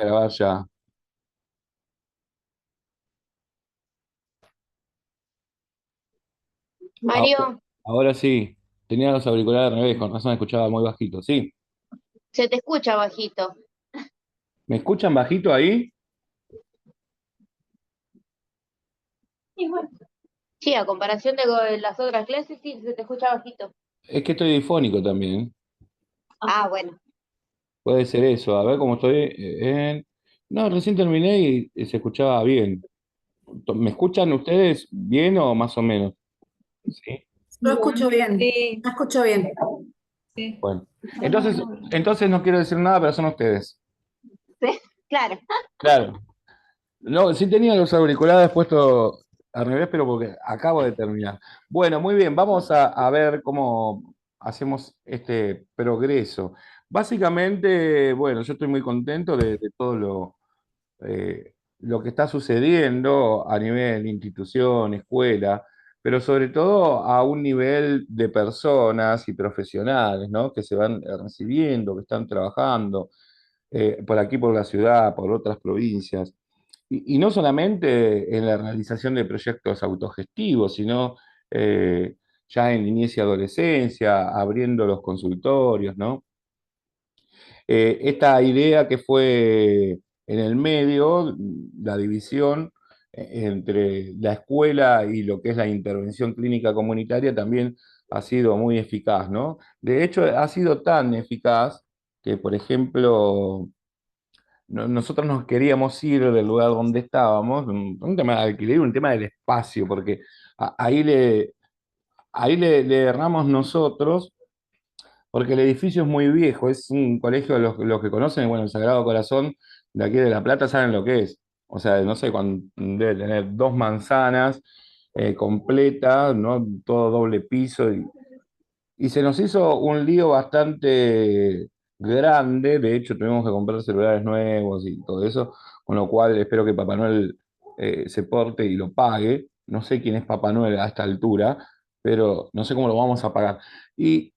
grabar ya. Ahora, Mario, ahora sí, tenía los auriculares al revés, con razón escuchaba muy bajito. Sí, se te escucha bajito. ¿me escuchan bajito ahí? Y bueno. Sí, a comparación de las otras clases, sí, se te escucha bajito. Es que estoy difónico también. Ah, bueno. Puede ser eso. A ver cómo estoy. No, recién terminé y se escuchaba bien. ¿Me escuchan ustedes bien o más o menos? Sí. Lo escucho bien, Sí, lo escucho bien. sí. Bueno. Entonces no quiero decir nada, pero son ustedes. Sí, claro. Claro. No, sí tenía los auriculares puestos al revés, pero porque acabo de terminar. Bueno, muy bien, vamos a ver cómo hacemos este progreso. Básicamente, bueno, yo estoy muy contento de todo lo que está sucediendo a nivel institución, escuela, pero sobre todo a un nivel de personas y profesionales, ¿no? Que se van recibiendo, que están trabajando por aquí, por la ciudad, por otras provincias. Y no solamente en la realización de proyectos autogestivos, sino eh, ya en niñez y adolescencia, abriendo los consultorios, ¿no? Esta idea que fue en el medio, la división entre la escuela y lo que es la intervención clínica comunitaria también ha sido muy eficaz, ¿no? De hecho, ha sido tan eficaz que, por ejemplo, nosotros nos queríamos ir del lugar donde estábamos, un tema de alquiler, un tema del espacio, porque ahí le erramos nosotros porque el edificio es muy viejo, es un colegio, los que conocen, bueno, el Sagrado Corazón de aquí de La Plata saben lo que es. O sea, no sé, debe tener 2 manzanas completas, ¿no? Todo doble piso. Y se nos hizo un lío bastante grande, de hecho tuvimos que comprar celulares nuevos y todo eso, con lo cual espero que Papá Noel se porte y lo pague. No sé quién es Papá Noel a esta altura, pero no sé cómo lo vamos a pagar. Y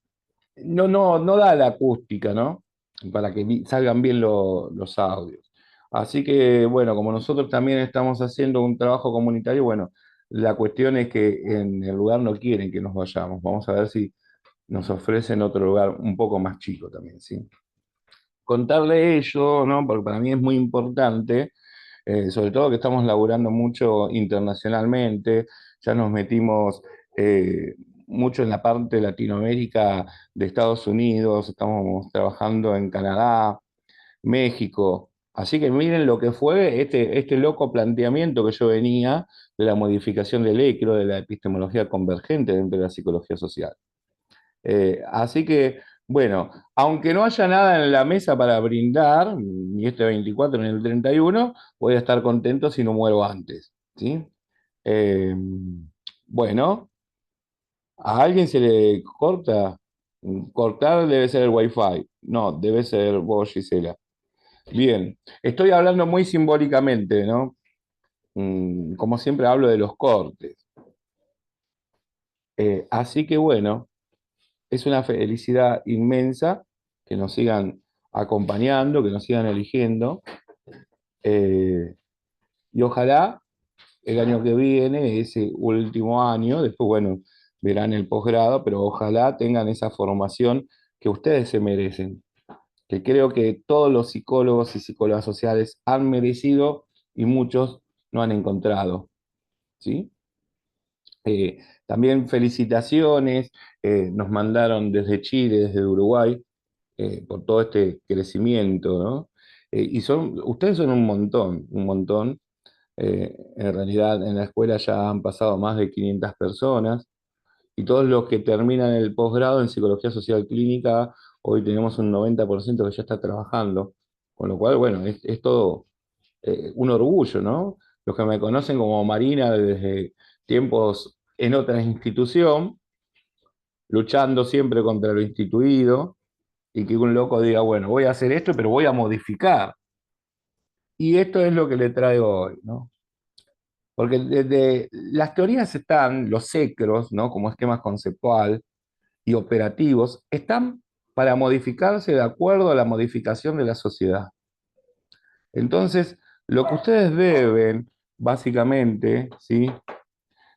no da la acústica, ¿no? Para que salgan bien los audios. Así que, bueno, como nosotros también estamos haciendo un trabajo comunitario, bueno, la cuestión es que en el lugar no quieren que nos vayamos. Vamos a ver si nos ofrecen otro lugar un poco más chico también, ¿sí? Contarle ello, ¿no? Porque para mí es muy importante, sobre todo que estamos laburando mucho internacionalmente, ya nos metimos mucho en la parte de Latinoamérica de Estados Unidos, estamos trabajando en Canadá, México. Así que miren lo que fue este loco planteamiento que yo venía de la modificación del ECRO, de la epistemología convergente dentro de la psicología social. Así que, bueno, aunque no haya nada en la mesa para brindar, ni este 24 ni el 31, voy a estar contento si no muero antes, ¿sí? Eh, bueno, ¿a alguien se le corta? Cortar debe ser el Wi-Fi. No, debe ser vos, Gisela. Bien, estoy hablando muy simbólicamente, ¿no? Como siempre hablo de los cortes. Así que bueno. Es una felicidad inmensa que nos sigan acompañando, que nos sigan eligiendo. eh, y ojalá el año que viene, ese último año, después, bueno, verán el posgrado, pero ojalá tengan esa formación que ustedes se merecen, que creo que todos los psicólogos y psicólogas sociales han merecido y muchos no han encontrado, ¿sí? También felicitaciones, nos mandaron desde Chile, desde Uruguay, por todo este crecimiento, ¿no? Ustedes son un montón, un montón. En realidad en la escuela ya han pasado más de 500 personas y todos los que terminan el posgrado en psicología social clínica, hoy tenemos un 90% que ya está trabajando, con lo cual, bueno, es todo un orgullo, ¿no? Los que me conocen como Marina desde tiempos en otra institución, luchando siempre contra lo instituido, y que un loco diga, bueno, voy a hacer esto, pero voy a modificar. Y esto es lo que le traigo hoy, ¿no? Porque desde las teorías están, los secros, ¿no? Como esquemas conceptual y operativos, están para modificarse de acuerdo a la modificación de la sociedad. Entonces, lo que ustedes deben, básicamente, ¿sí?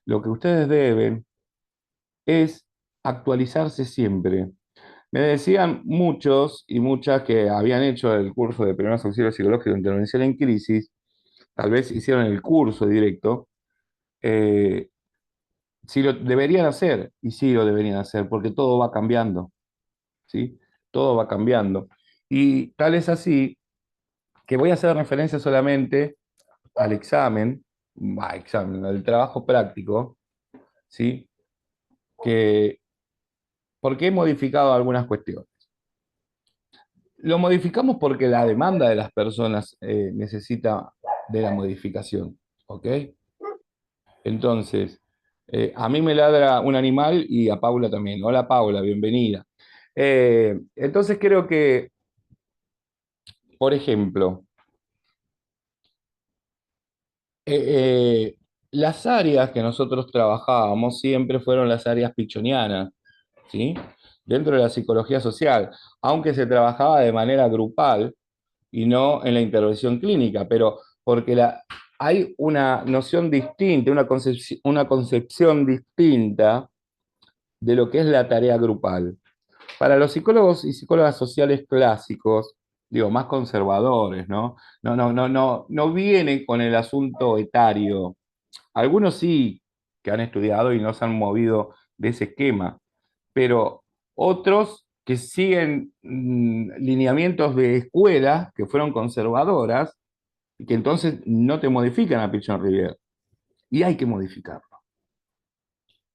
Lo que ustedes deben es actualizarse siempre. Me decían muchos y muchas que habían hecho el curso de primeros auxilios psicológicos de intervención en crisis, tal vez hicieron el curso directo, eh, si lo deberían hacer, y sí lo deberían hacer, porque todo va cambiando, ¿sí? Todo va cambiando. Y tal es así que voy a hacer referencia solamente al al trabajo práctico, ¿sí? Que, porque he modificado algunas cuestiones. Lo modificamos porque la demanda de las personas necesita de la modificación, ¿ok? Entonces, a mí me ladra un animal y a Paula también. Hola Paula, bienvenida. Entonces creo que, por ejemplo, las áreas que nosotros trabajábamos siempre fueron las áreas pichonianas, ¿sí? Dentro de la psicología social, aunque se trabajaba de manera grupal y no en la intervención clínica, pero porque hay una noción distinta, una concepción distinta de lo que es la tarea grupal. Para los psicólogos y psicólogas sociales clásicos, digo, más conservadores, ¿no? No viene con el asunto etario. Algunos sí que han estudiado y no se han movido de ese esquema, pero otros que siguen lineamientos de escuelas que fueron conservadoras y que entonces no te modifican a Pichon Rivière. Y hay que modificarlo.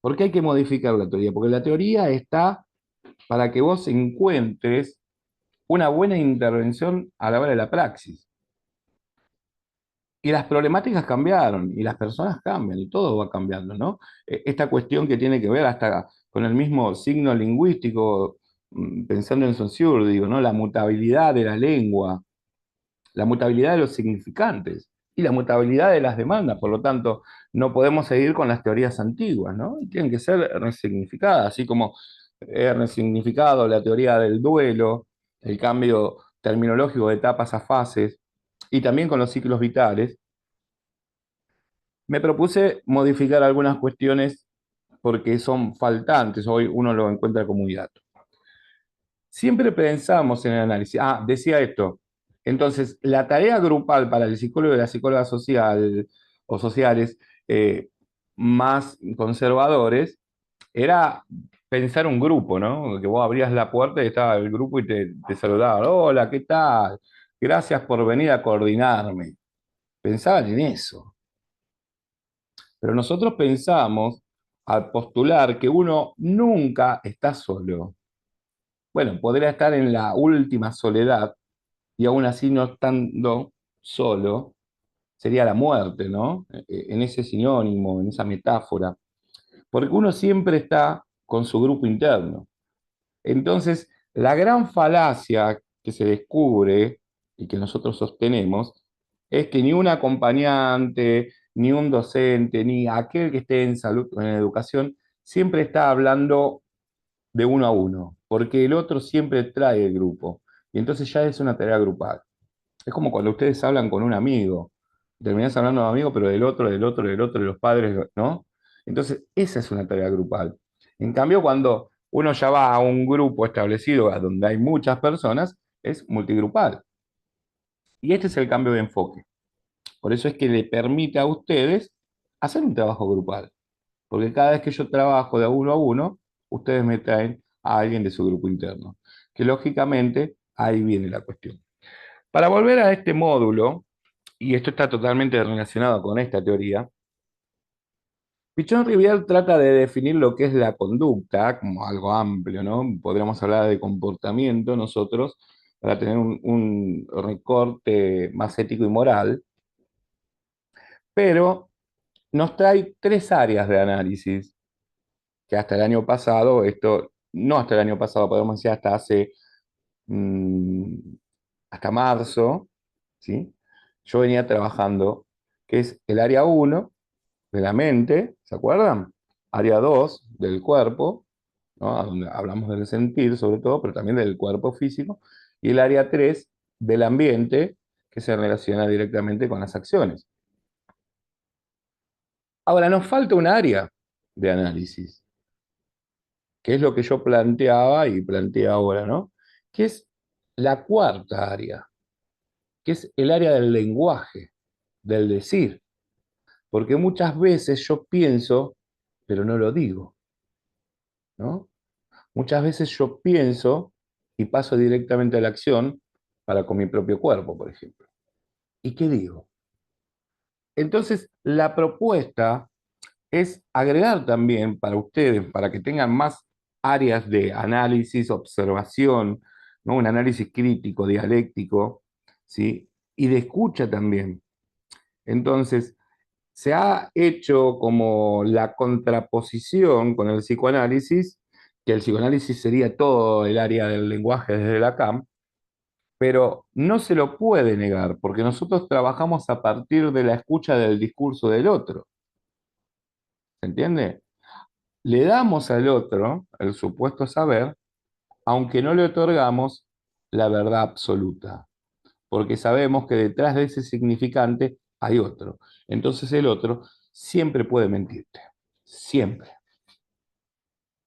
¿Por qué hay que modificar la teoría? Porque la teoría está para que vos encuentres una buena intervención a la hora de la praxis. Y las problemáticas cambiaron, y las personas cambian, y todo va cambiando, ¿no? Esta cuestión que tiene que ver hasta con el mismo signo lingüístico, pensando en Saussure, digo, ¿no? La mutabilidad de la lengua, la mutabilidad de los significantes y la mutabilidad de las demandas. Por lo tanto, no podemos seguir con las teorías antiguas, ¿no? Tienen que ser resignificadas, así como he resignificado la teoría del duelo, el cambio terminológico de etapas a fases, y también con los ciclos vitales. Me propuse modificar algunas cuestiones porque son faltantes, hoy uno lo encuentra como un hiato. Siempre pensamos en el análisis. Ah, decía esto. Entonces, la tarea grupal para el psicólogo y la psicóloga social o sociales más conservadores era pensar un grupo, ¿no? Que vos abrías la puerta y estaba el grupo y te saludaban. Hola, ¿qué tal? Gracias por venir a coordinarme. Pensaban en eso. Pero nosotros pensamos al postular que uno nunca está solo. Bueno, podría estar en la última soledad y aún así no estando solo, sería la muerte, ¿no? En ese sinónimo, en esa metáfora. Porque uno siempre está con su grupo interno. Entonces, la gran falacia que se descubre y que nosotros sostenemos es que ni un acompañante, ni un docente, ni aquel que esté en salud o en educación, siempre está hablando de uno a uno, porque el otro siempre trae el grupo. Y entonces ya es una tarea grupal. Es como cuando ustedes hablan con un amigo, terminás hablando de un amigo, pero del otro, del otro, del otro, de los padres, ¿no? Entonces, esa es una tarea grupal. En cambio, cuando uno ya va a un grupo establecido a donde hay muchas personas, es multigrupal. Y este es el cambio de enfoque. Por eso es que le permite a ustedes hacer un trabajo grupal. Porque cada vez que yo trabajo de uno a uno, ustedes me traen a alguien de su grupo interno. Que lógicamente ahí viene la cuestión. Para volver a este módulo, y esto está totalmente relacionado con esta teoría, Pichon Rivière trata de definir lo que es la conducta como algo amplio, ¿no? Podríamos hablar de comportamiento nosotros para tener un recorte más ético y moral, pero nos trae tres áreas de análisis que hasta el año pasado, esto, no hasta el año pasado, podemos decir hasta hace, mm, hasta marzo, ¿sí? Yo venía trabajando, que es el área uno de la mente, ¿se acuerdan? Área 2 del cuerpo, ¿no? A donde hablamos del sentir sobre todo, pero también del cuerpo físico, y el área 3 del ambiente, que se relaciona directamente con las acciones. Ahora, nos falta un área de análisis, que es lo que yo planteaba y planteo ahora, ¿no? Que es la cuarta área, que es el área del lenguaje, del decir. Porque muchas veces yo pienso, pero no lo digo, ¿no? Muchas veces yo pienso y paso directamente a la acción para con mi propio cuerpo, por ejemplo. ¿Y qué digo? Entonces, la propuesta es agregar también para ustedes, para que tengan más áreas de análisis, observación, ¿no? Un análisis crítico, dialéctico, ¿sí? Y de escucha también. Entonces, se ha hecho como la contraposición con el psicoanálisis, que el psicoanálisis sería todo el área del lenguaje desde Lacan, pero no se lo puede negar, porque nosotros trabajamos a partir de la escucha del discurso del otro, ¿se entiende? Le damos al otro el supuesto saber, aunque no le otorgamos la verdad absoluta, porque sabemos que detrás de ese significante hay otro. Entonces el otro siempre puede mentirte, siempre.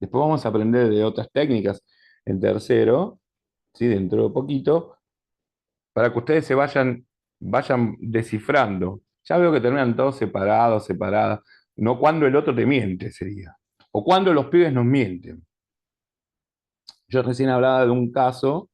Después vamos a aprender de otras técnicas en tercero, ¿sí? Dentro de poquito, para que ustedes vayan descifrando. Ya veo que terminan todos separados, separadas. No cuando el otro te miente, sería. O cuando los pibes nos mienten. Yo recién hablaba de un caso,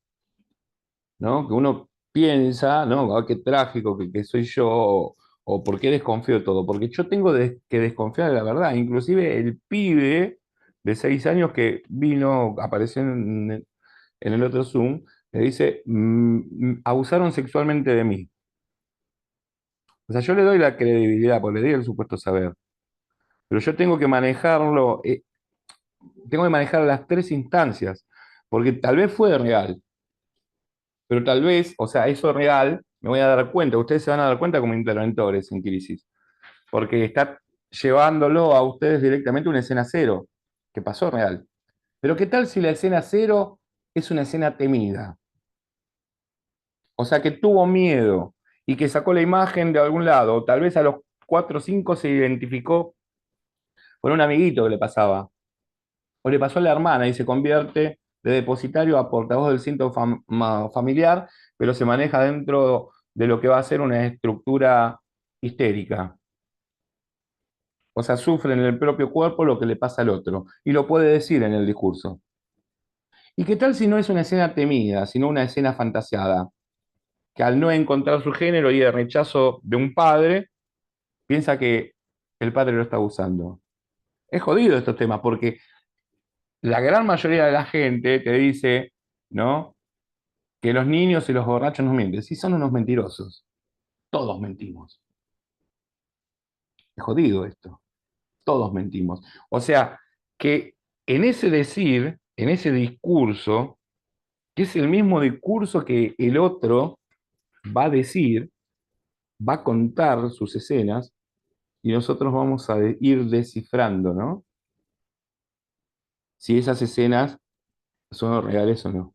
¿no? Que uno piensa, ¿no? Ah, qué trágico que soy yo, o por qué desconfío de todo. Porque yo tengo que desconfiar de la verdad. Inclusive el pibe de 6 años que vino, apareció en el otro Zoom, le dice, abusaron sexualmente de mí. O sea, yo le doy la credibilidad, porque le doy el supuesto saber. Pero yo tengo que manejarlo, tengo que manejar las tres instancias, porque tal vez fue real, pero tal vez, o sea, eso real, me voy a dar cuenta, ustedes se van a dar cuenta como interventores en crisis, porque está llevándolo a ustedes directamente a una escena cero, que pasó real. Pero ¿qué tal si la escena cero es una escena temida? O sea, que tuvo miedo y que sacó la imagen de algún lado, o tal vez a los 4 o 5 se identificó con un amiguito que le pasaba, o le pasó a la hermana y se convierte de depositario a portavoz del síntoma familiar, pero se maneja dentro de lo que va a ser una estructura histérica. O sea, sufre en el propio cuerpo lo que le pasa al otro y lo puede decir en el discurso. ¿Y qué tal si no es una escena temida, sino una escena fantaseada? Que al no encontrar su género y el rechazo de un padre, piensa que el padre lo está abusando. Es jodido estos temas porque la gran mayoría de la gente te dice, ¿no? Que los niños y los borrachos nos mienten. Sí, son unos mentirosos. Todos mentimos. Es jodido esto. Todos mentimos. O sea, que en ese decir, en ese discurso, que es el mismo discurso que el otro va a decir, va a contar sus escenas y nosotros vamos a ir descifrando, ¿no? Si esas escenas son reales o no.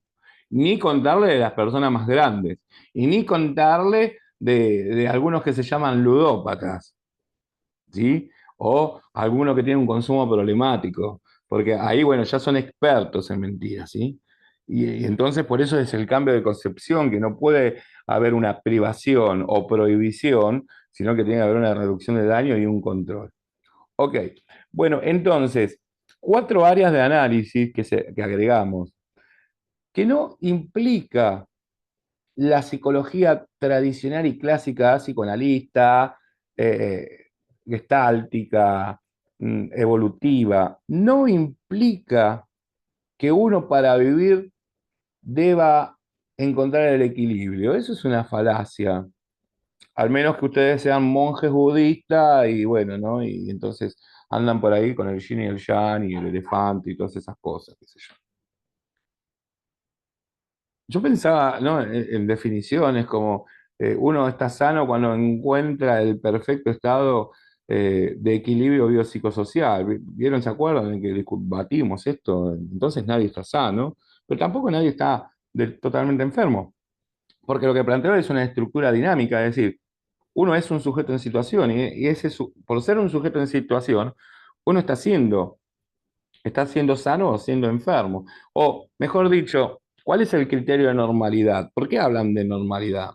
Ni contarle de las personas más grandes, y ni contarle de algunos que se llaman ludópatas, ¿sí? O algunos que tienen un consumo problemático, porque ahí, bueno, ya son expertos en mentiras, ¿sí? Y entonces por eso es el cambio de concepción, que no puede haber una privación o prohibición, sino que tiene que haber una reducción de daño y un control. Ok, bueno, entonces, 4 áreas de análisis que agregamos, que no implica la psicología tradicional y clásica psicoanalista, gestáltica, evolutiva, no implica que uno para vivir deba encontrar el equilibrio. Eso es una falacia. Al menos que ustedes sean monjes budistas y bueno, ¿no? Y entonces andan por ahí con el yin y el yang y el elefante y todas esas cosas, qué sé yo. Yo pensaba, ¿no? En definiciones como uno está sano cuando encuentra el perfecto estado de equilibrio biopsicosocial. ¿Vieron? ¿Se acuerdan de que batimos esto? Entonces nadie está sano, pero tampoco nadie está totalmente enfermo. porque lo que planteo es una estructura dinámica, es decir, uno es un sujeto en situación y por ser un sujeto en situación, uno está siendo sano o siendo enfermo. O, mejor dicho, ¿cuál es el criterio de normalidad? ¿Por qué hablan de normalidad?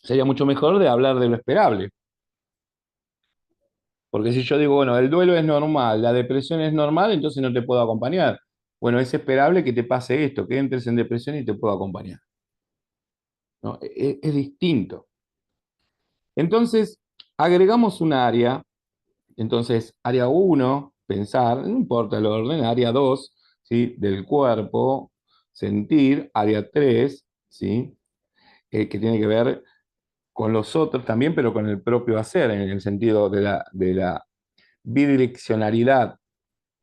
Sería mucho mejor de hablar de lo esperable. Porque si yo digo, bueno, el duelo es normal, la depresión es normal, entonces no te puedo acompañar. Bueno, es esperable que te pase esto, que entres en depresión y te puedo acompañar. ¿No? Es distinto. Entonces, agregamos un área. Entonces, área uno, pensar, no importa el orden, área 2, ¿sí? Del cuerpo, sentir, área 3, ¿sí? Que tiene que ver con los otros también, pero con el propio hacer, en el sentido de la bidireccionalidad,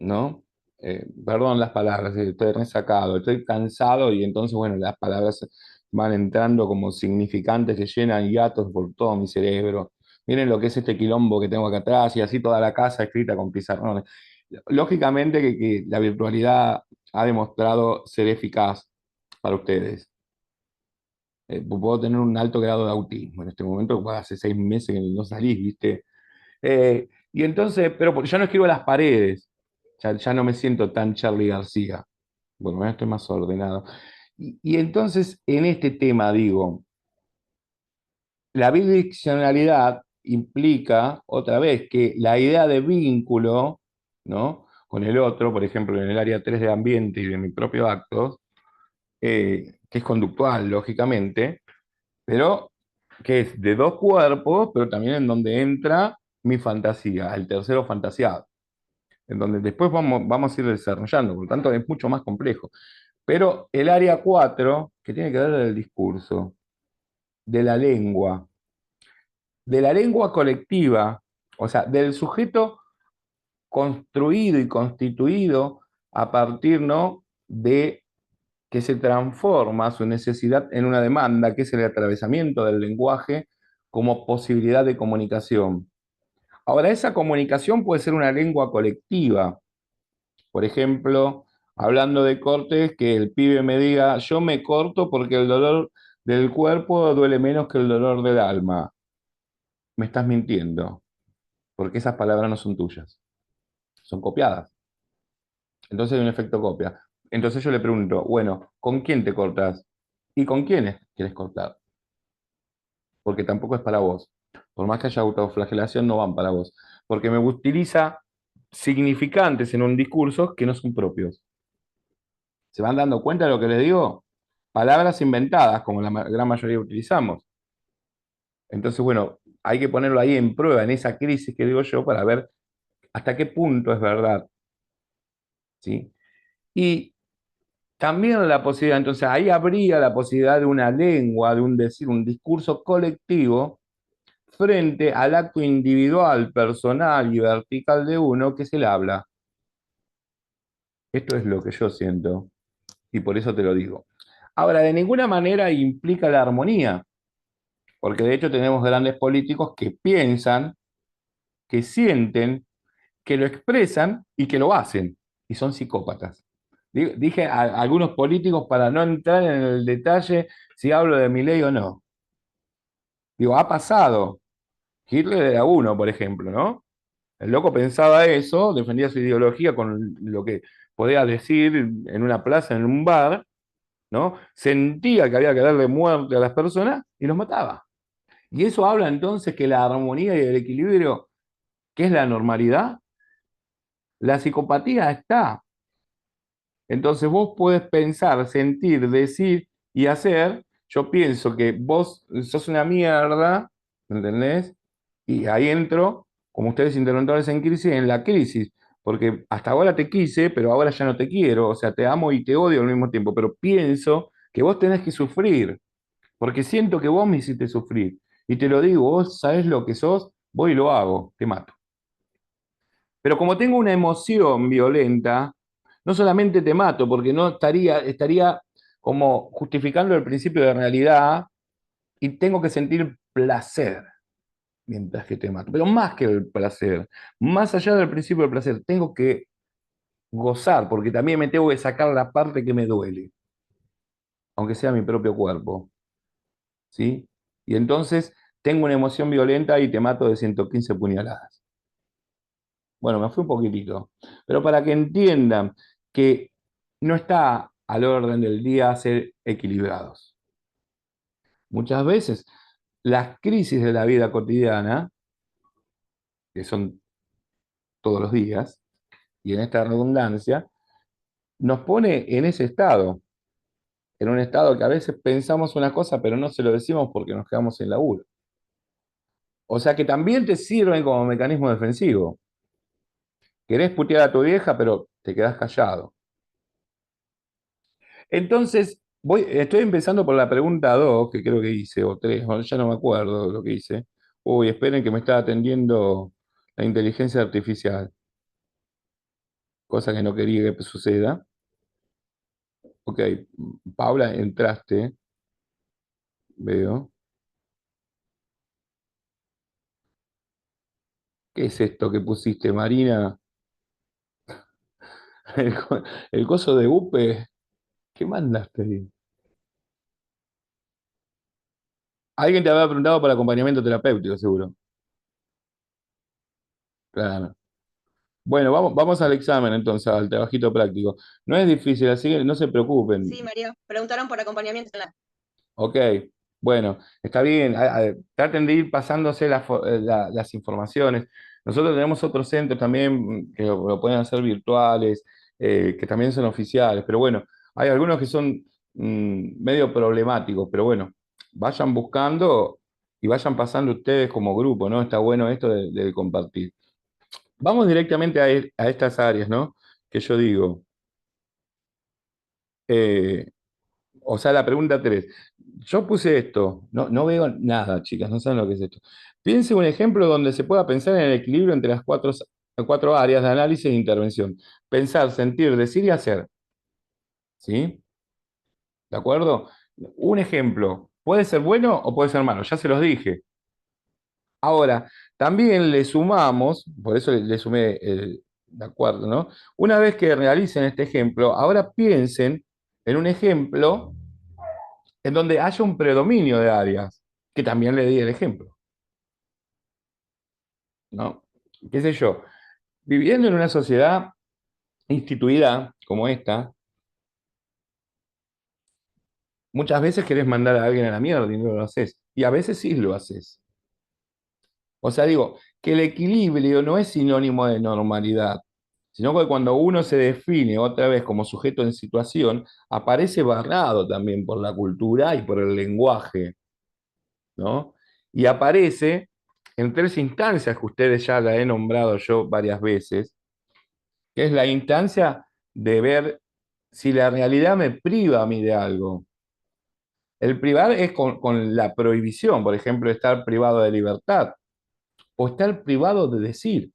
¿no? Perdón las palabras, estoy resacado, estoy cansado y entonces, bueno, las palabras van entrando como significantes que llenan hiatos por todo mi cerebro. Miren lo que es este quilombo que tengo acá atrás y así toda la casa escrita con pizarrones. Lógicamente que la virtualidad ha demostrado ser eficaz para ustedes. Puedo tener un alto grado de autismo en este momento, porque hace 6 meses que no salís, ¿viste? Y entonces, pero ya no escribo las paredes, ya no me siento tan Charly García. Bueno, ya estoy más ordenado. Y entonces, en este tema, digo, la bidireccionalidad implica, otra vez, que la idea de vínculo, ¿no? Con el otro, por ejemplo, en el área 3 de ambiente y de mi propio acto, que es conductual, lógicamente, pero que es de dos cuerpos, pero también en donde entra mi fantasía, el tercero fantasiado, en donde después vamos a ir desarrollando, por lo tanto es mucho más complejo. Pero el área 4 que tiene que ver del discurso, de de la lengua colectiva, o sea, del sujeto construido y constituido a partir, ¿no? De que se transforma su necesidad en una demanda, que es el atravesamiento del lenguaje como posibilidad de comunicación. Ahora, esa comunicación puede ser una lengua colectiva. Por ejemplo, hablando de cortes, que el pibe me diga, yo me corto porque el dolor del cuerpo duele menos que el dolor del alma. Me estás mintiendo, porque esas palabras no son tuyas, son copiadas. Entonces hay un efecto copia. Entonces yo le pregunto, bueno, ¿con quién te cortas? ¿Y con quiénes quieres cortar? Porque tampoco es para vos. Por más que haya autoflagelación, no van para vos. Porque me utiliza significantes en un discurso que no son propios. ¿Se van dando cuenta de lo que les digo? Palabras inventadas, como la gran mayoría utilizamos. Entonces, bueno, hay que ponerlo ahí en prueba, en esa crisis que digo yo, para ver hasta qué punto es verdad. ¿Sí? Y también la posibilidad, entonces ahí habría la posibilidad de una lengua, de un decir, un discurso colectivo frente al acto individual, personal y vertical de uno, que es el habla. Esto es lo que yo siento y por eso te lo digo. Ahora, de ninguna manera implica la armonía, porque de hecho tenemos grandes políticos que piensan, que sienten, que lo expresan y que lo hacen, y son psicópatas. Dije a algunos políticos para no entrar en el detalle si hablo de Milei o no. Digo, ha pasado. Hitler era uno, por ejemplo, ¿no? El loco pensaba eso, defendía su ideología con lo que podía decir en una plaza, en un bar, ¿no? Sentía que había que darle muerte a las personas y los mataba. Y eso habla entonces que la armonía y el equilibrio, que es la normalidad, la psicopatía está. Entonces vos podés pensar, sentir, decir y hacer. Yo pienso que vos sos una mierda, ¿entendés? Y ahí entro, como ustedes interventores en crisis, en la crisis. Porque hasta ahora te quise, pero ahora ya no te quiero. O sea, te amo y te odio al mismo tiempo. Pero pienso que vos tenés que sufrir. Porque siento que vos me hiciste sufrir. Y te lo digo, vos sabés lo que sos, voy y lo hago, te mato. Pero como tengo una emoción violenta, no solamente te mato, porque no estaría como justificando el principio de realidad y tengo que sentir placer mientras que te mato. Pero más que el placer, más allá del principio del placer, tengo que gozar, porque también me tengo que sacar la parte que me duele. aunque sea mi propio cuerpo, ¿sí? Y entonces tengo una emoción violenta y te mato de 115 puñaladas. Bueno, me fui un poquitito, pero para que entiendan que no está al orden del día ser equilibrados. Muchas veces las crisis de la vida cotidiana, que son todos los días, y en esta redundancia, nos pone en ese estado, en un estado que a veces pensamos una cosa, pero no se lo decimos porque nos quedamos sin laburo. O sea que también te sirven como mecanismo defensivo. Querés putear a tu vieja, pero te quedás callado. Entonces, estoy empezando por la pregunta 2 que creo que hice, o 3, ya no me acuerdo lo que hice. Uy, esperen que me está atendiendo la inteligencia artificial, cosa que no quería que suceda. Ok, Paula, entraste, veo. ¿Qué es esto que pusiste, Marina? El, el coso de UPE, ¿qué mandaste ahí? Alguien te había preguntado por acompañamiento terapéutico, seguro. Claro. Bueno, vamos al examen entonces, al trabajito práctico. No es difícil, así que no se preocupen. Sí, María, preguntaron por acompañamiento en la... Ok, bueno, está bien. Traten de ir pasándose las informaciones. Nosotros tenemos otros centros también que lo pueden hacer virtuales, que también son oficiales, pero bueno, hay algunos que son medio problemáticos, pero bueno, vayan buscando y vayan pasando ustedes como grupo, ¿no? Está bueno esto de compartir. Vamos directamente a estas áreas, ¿no? Que yo digo. Eh, O sea, la pregunta 3. Yo puse esto, no veo nada, chicas, no saben lo que es esto. Piense un ejemplo donde se pueda pensar en el equilibrio entre las cuatro áreas de análisis e intervención. Pensar, sentir, decir y hacer. ¿Sí? ¿De acuerdo? Un ejemplo. Puede ser bueno o puede ser malo, ya se los dije. Ahora, también le sumamos, por eso le sumé ¿de acuerdo, no? Una vez que realicen este ejemplo, ahora piensen en un ejemplo en donde haya un predominio de áreas, que también le di el ejemplo, ¿no? ¿Qué sé yo? Viviendo en una sociedad instituida como esta, muchas veces querés mandar a alguien a la mierda y no lo haces. Y a veces sí lo haces. O sea, digo, que el equilibrio no es sinónimo de normalidad, sino que cuando uno se define otra vez como sujeto en situación, aparece barrado también por la cultura y por el lenguaje, ¿no? Y aparece en tres instancias que ustedes ya la he nombrado yo varias veces, que es la instancia de ver si la realidad me priva a mí de algo. El privar es con la prohibición, por ejemplo, estar privado de libertad o estar privado de decir,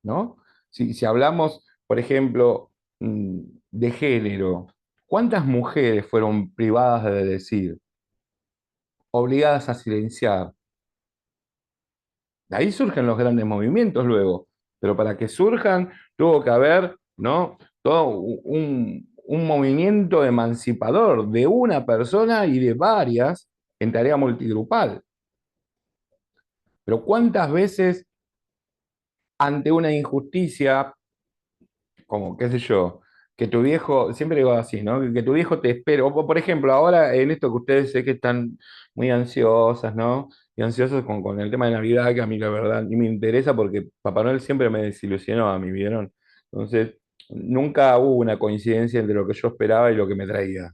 ¿no? Si hablamos, por ejemplo, de género, ¿cuántas mujeres fueron privadas de decir, obligadas a silenciar? De ahí surgen los grandes movimientos luego, pero para que surjan tuvo que haber, ¿no? Todo un movimiento emancipador de una persona y de varias en tarea multigrupal. Pero ¿cuántas veces ante una injusticia, como qué sé yo, que tu viejo, siempre digo así, ¿no? Que tu viejo te espera, o por ejemplo, ahora en esto que ustedes sé que están muy ansiosas, ¿no? Y ansiosos con el tema de Navidad, que a mí la verdad ni me interesa porque Papá Noel siempre me desilusionó a mí, ¿vieron? Entonces, nunca hubo una coincidencia entre lo que yo esperaba y lo que me traía.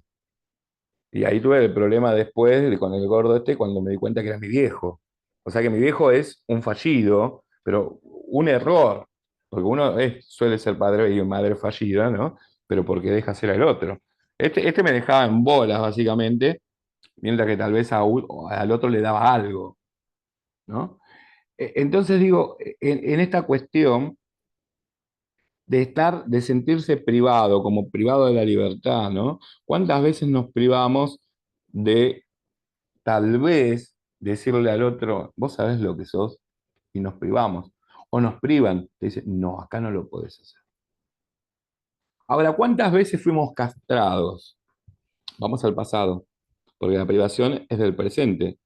Y ahí tuve el problema después con el gordo este cuando me di cuenta que era mi viejo. O sea que mi viejo es un fallido, pero un error, porque suele ser padre y madre fallida, ¿no? Pero porque deja ser al otro. Este me dejaba en bolas, básicamente, mientras que tal vez al otro le daba algo, ¿no? Entonces digo, en esta cuestión de sentirse privado, como privado de la libertad, ¿no? ¿Cuántas veces nos privamos de tal vez decirle al otro, vos sabés lo que sos, y nos privamos? O nos privan, te dicen, no, acá no lo podés hacer. Ahora, ¿cuántas veces fuimos castrados? Vamos al pasado, porque la privación es del presente.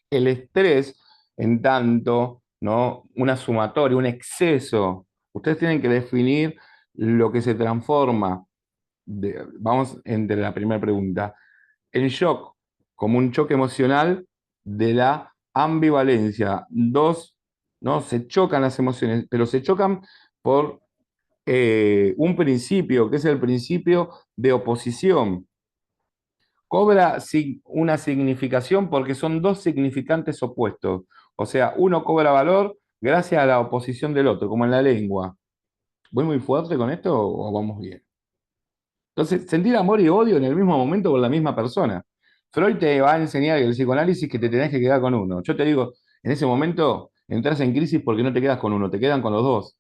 El estrés, en tanto, ¿no? Una sumatoria, un exceso. Ustedes tienen que definir lo que se transforma. Vamos entre la primera pregunta. El shock, como un choque emocional de la ambivalencia. Dos, ¿no? Se chocan las emociones, pero se chocan por un principio, que es el principio de oposición. Cobra una significación porque son dos significantes opuestos. O sea, uno cobra valor gracias a la oposición del otro, como en la lengua. ¿Voy muy fuerte con esto o vamos bien? Entonces, sentir amor y odio en el mismo momento por la misma persona. Freud te va a enseñar en el psicoanálisis que te tenés que quedar con uno. Yo te digo, en ese momento entras en crisis porque no te quedas con uno, te quedan con los dos.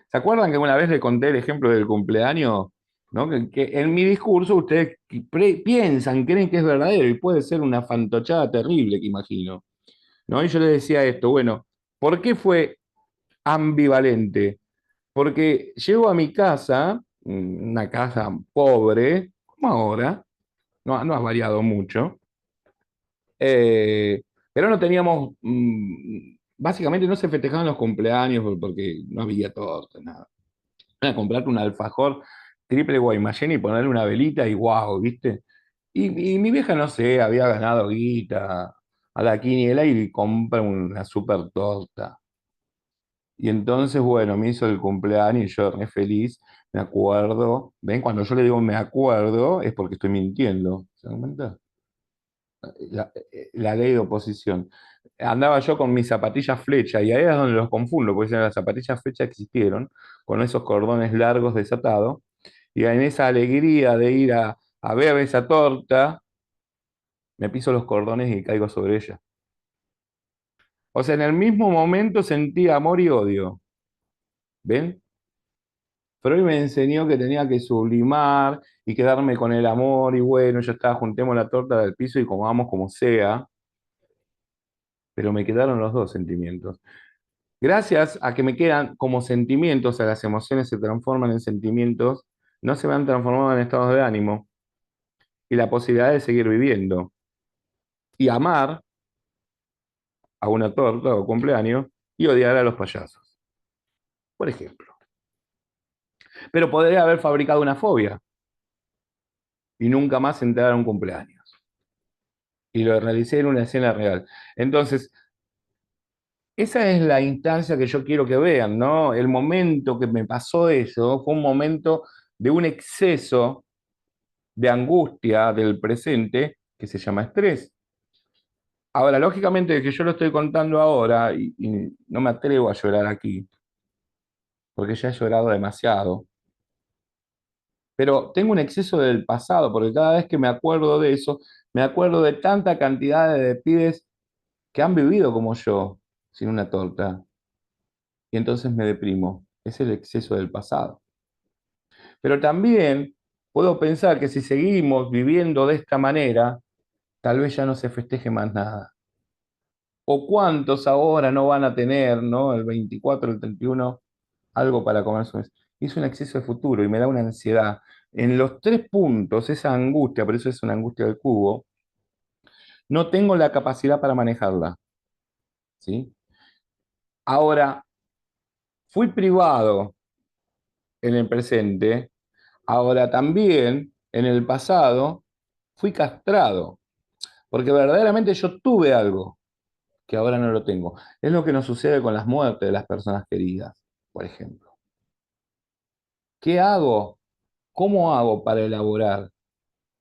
¿Se acuerdan que una vez le conté el ejemplo del cumpleaños? ¿No? Que en mi discurso ustedes piensan, creen que es verdadero y puede ser una fantochada terrible que imagino. ¿No? Y yo les decía esto, bueno, ¿por qué fue ambivalente? Porque llego a mi casa, una casa pobre, como ahora, no ha variado mucho, pero no teníamos, básicamente no se festejaban los cumpleaños porque no había torta, nada. A comprarte un alfajor triple Guaymallén y ponerle una velita y guau, ¿viste? Y mi vieja, no sé, había ganado guita a la quiniela y compra una super torta. Y entonces, bueno, me hizo el cumpleaños y yo re feliz, me acuerdo. ¿Ven? Cuando yo le digo me acuerdo es porque estoy mintiendo. ¿Se dan cuenta? La ley de oposición. Andaba yo con mis zapatillas flecha y ahí es donde los confundo, porque las zapatillas flecha existieron, con esos cordones largos desatados, y en esa alegría de ir a ver esa torta, me piso los cordones y caigo sobre ella. O sea, en el mismo momento sentí amor y odio. ¿Ven? Freud me enseñó que tenía que sublimar y quedarme con el amor, y bueno, ya está, juntemos la torta del piso y comamos como sea, pero me quedaron los dos sentimientos. Gracias a que me quedan como sentimientos, a las emociones se transforman en sentimientos, no se me han transformado en estados de ánimo y la posibilidad de seguir viviendo y amar a una torta o cumpleaños y odiar a los payasos, por ejemplo. Pero podría haber fabricado una fobia y nunca más entrar a un cumpleaños. Y lo realicé en una escena real. Entonces, esa es la instancia que yo quiero que vean, ¿no? El momento que me pasó eso fue un momento de un exceso de angustia del presente que se llama estrés. Ahora, lógicamente que yo lo estoy contando ahora y no me atrevo a llorar aquí, porque ya he llorado demasiado, pero tengo un exceso del pasado, porque cada vez que me acuerdo de eso, me acuerdo de tanta cantidad de pibes que han vivido como yo, sin una torta, y entonces me deprimo. Es el exceso del pasado. Pero también puedo pensar que si seguimos viviendo de esta manera, tal vez ya no se festeje más nada. ¿O cuántos ahora no van a tener, ¿no? El 24, el 31, algo para comer su mes? Es un exceso de futuro y me da una ansiedad. En los tres puntos, esa angustia, por eso es una angustia del cubo, no tengo la capacidad para manejarla, ¿sí? Ahora, fui privado en el presente, ahora también en el pasado fui castrado, porque verdaderamente yo tuve algo que ahora no lo tengo. Es lo que nos sucede con las muertes de las personas queridas, por ejemplo. ¿Qué hago? ¿Cómo hago para elaborar?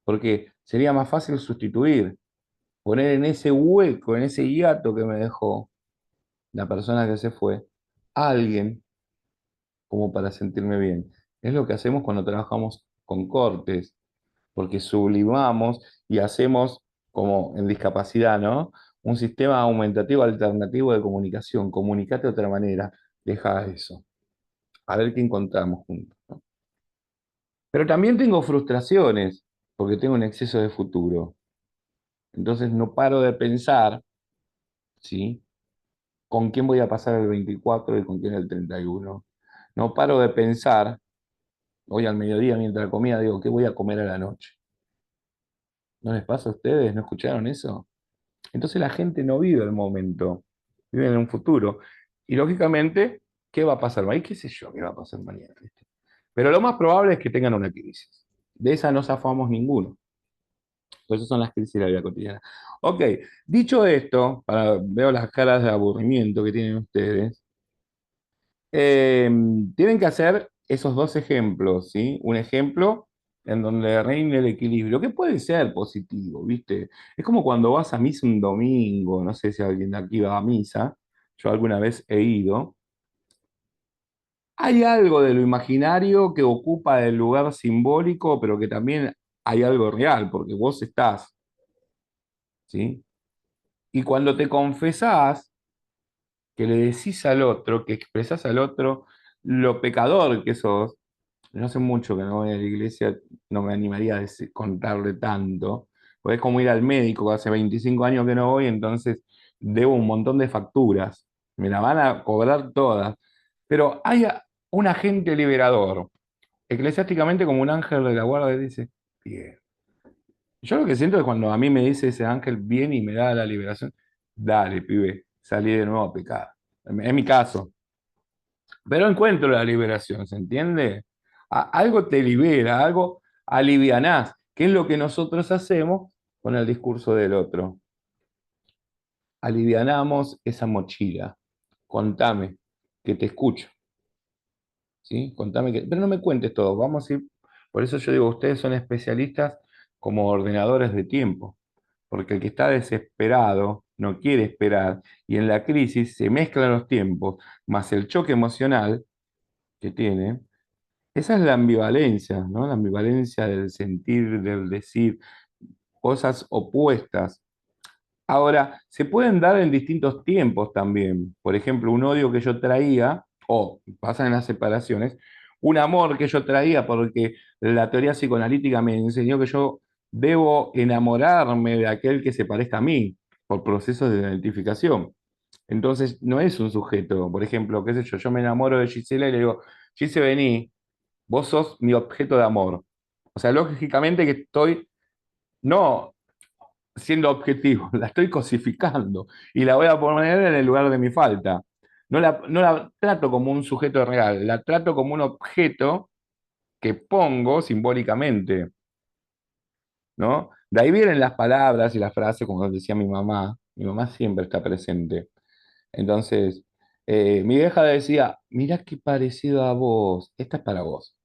Porque sería más fácil sustituir, poner en ese hueco, en ese hiato que me dejó la persona que se fue, a alguien como para sentirme bien. Es lo que hacemos cuando trabajamos con cortes, porque sublimamos y hacemos, como en discapacidad, ¿no? Un sistema aumentativo alternativo de comunicación. Comunicate de otra manera, deja eso. A ver qué encontramos juntos, ¿no? Pero también tengo frustraciones, porque tengo un exceso de futuro. Entonces no paro de pensar, ¿sí? ¿Con quién voy a pasar el 24 y con quién el 31? No paro de pensar Hoy al mediodía, mientras comía, digo, ¿qué voy a comer a la noche? ¿No les pasa a ustedes? ¿No escucharon eso? Entonces la gente no vive el momento, vive en un futuro. Y lógicamente, ¿qué va a pasar? Ahí qué sé yo qué va a pasar mañana, ¿viste? Pero lo más probable es que tengan una crisis. De esa no zafamos ninguno. Pues esas son las crisis de la vida cotidiana. Ok, dicho esto, veo las caras de aburrimiento que tienen ustedes. Eh, Tienen que hacer esos dos ejemplos, ¿sí? Un ejemplo en donde reine el equilibrio, que puede ser positivo, ¿viste? Es como cuando vas a misa un domingo, no sé si alguien de aquí va a misa, yo alguna vez he ido. Hay algo de lo imaginario que ocupa el lugar simbólico, pero que también hay algo real, porque vos estás, ¿sí? Y cuando te confesás, que le decís al otro, que expresás al otro lo pecador que sos. No hace mucho que no voy a la iglesia, no me animaría a contarle tanto, porque es como ir al médico, hace 25 años que no voy, entonces debo un montón de facturas, me la van a cobrar todas, pero hay un agente liberador, eclesiásticamente como un ángel de la guarda, dice, bien. Yo lo que siento es cuando a mí me dice ese ángel, viene y me da la liberación, dale, pibe, salí de nuevo a pecar. Es mi caso. Pero encuentro la liberación, ¿se entiende? Algo te libera, algo alivianás, que es lo que nosotros hacemos con el discurso del otro. Alivianamos esa mochila. Contame, que te escucho, ¿sí? Contame que... Pero no me cuentes todo, vamos a ir... Por eso yo digo, ustedes son especialistas como ordenadores de tiempo, porque el que está desesperado no quiere esperar, y en la crisis se mezclan los tiempos, más el choque emocional que tiene. Esa es la ambivalencia, ¿no? La ambivalencia del sentir, del decir, cosas opuestas. Ahora, se pueden dar en distintos tiempos también. Por ejemplo, un odio que yo traía, o pasa en las separaciones, un amor que yo traía porque la teoría psicoanalítica me enseñó que yo debo enamorarme de aquel que se parezca a mí, por procesos de identificación. Entonces, no es un sujeto. Por ejemplo, qué sé yo, yo me enamoro de Gisela y le digo, Gise, vení. Vos sos mi objeto de amor. O sea, lógicamente que estoy no siendo objetivo, la estoy cosificando y la voy a poner en el lugar de mi falta. No la trato como un sujeto real, la trato como un objeto que pongo simbólicamente, ¿no? De ahí vienen las palabras y las frases, como decía mi mamá. Mi mamá siempre está presente. Entonces, mi vieja decía, mirá qué parecido a vos, esta es para vos.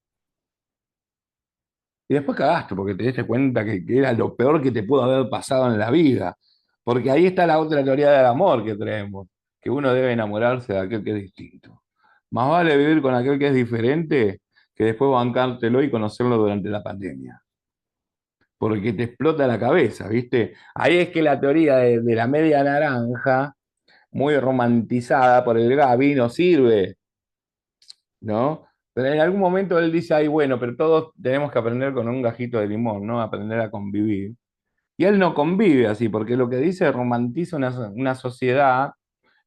Y después cagaste porque te diste cuenta que era lo peor que te pudo haber pasado en la vida. Porque ahí está la otra teoría del amor que traemos, que uno debe enamorarse de aquel que es distinto. Más vale vivir con aquel que es diferente que después bancártelo y conocerlo durante la pandemia. Porque te explota la cabeza, ¿viste? Ahí es que la teoría de la media naranja, muy romantizada por el Gaby, no sirve, ¿no? Pero en algún momento él dice, ay, bueno, pero todos tenemos que aprender con un gajito de limón, ¿no? Aprender a convivir. Y él no convive así, porque lo que dice romantiza una sociedad,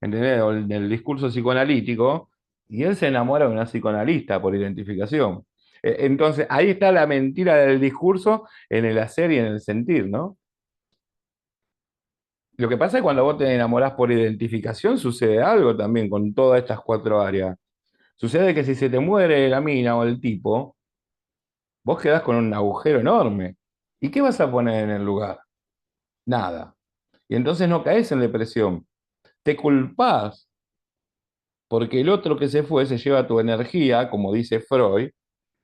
¿entendés? O del discurso psicoanalítico, y él se enamora de una psicoanalista por identificación. Entonces, ahí está la mentira del discurso en el hacer y en el sentir, ¿no? Lo que pasa es que cuando vos te enamorás por identificación, sucede algo también con todas estas cuatro áreas. Sucede que si se te muere la mina o el tipo, vos quedás con un agujero enorme. ¿Y qué vas a poner en el lugar? Nada. Y entonces no caes en depresión. Te culpás porque el otro que se fue se lleva tu energía, como dice Freud,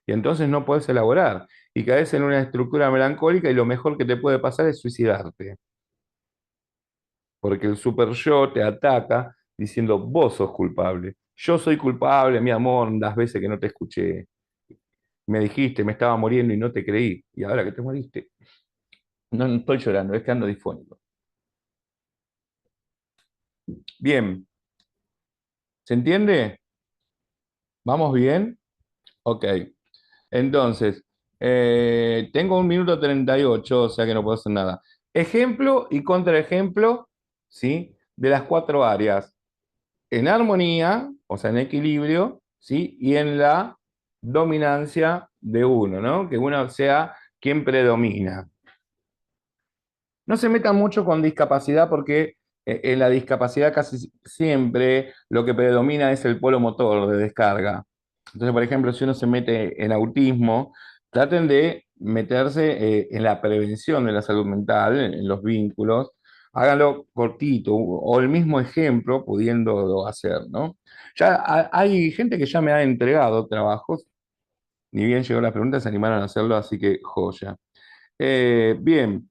y entonces no podés elaborar. Y caes en una estructura melancólica y lo mejor que te puede pasar es suicidarte. Porque el super yo te ataca diciendo, vos sos culpable. Yo soy culpable, mi amor, las veces que no te escuché. Me dijiste, me estaba muriendo y no te creí. Y ahora que te moriste, no estoy llorando, es que ando difónico. Bien, ¿se entiende? ¿Vamos bien? Ok. Entonces, tengo 1 minuto 38, o sea que no puedo hacer nada. Ejemplo y contraejemplo, ¿sí? De las cuatro áreas. En armonía, o sea, en equilibrio, ¿sí? Y en la dominancia de uno, ¿no? Que uno sea quien predomina. No se metan mucho con discapacidad porque en la discapacidad casi siempre lo que predomina es el polo motor de descarga. Entonces, por ejemplo, si uno se mete en autismo, traten de meterse en la prevención de la salud mental, en los vínculos. Háganlo cortito o el mismo ejemplo pudiendo hacer, ¿no? Ya hay gente que ya me ha entregado trabajos, ni bien llegó la pregunta, se animaron a hacerlo, así que joya. Bien.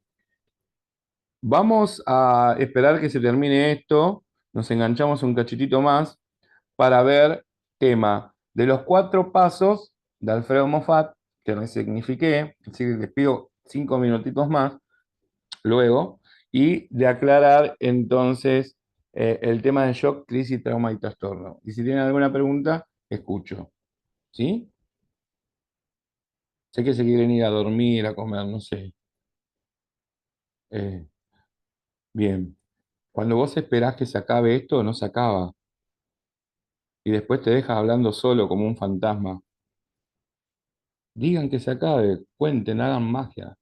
Vamos a esperar que se termine esto, nos enganchamos un cachitito más para ver tema de los 4 pasos de Alfredo Moffat, que resignifiqué, así que les pido 5 minutitos más luego, y de aclarar entonces el tema de shock, crisis, trauma y trastorno. Y si tienen alguna pregunta, escucho. ¿Sí? Sé que se quieren ir a dormir, a comer, no sé. Eh, bien. Cuando vos esperás que se acabe esto, no se acaba. Y después te dejas hablando solo como un fantasma. Digan que se acabe, cuenten, hagan magia.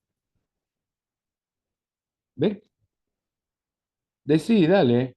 ¿Ves? Decí, dale.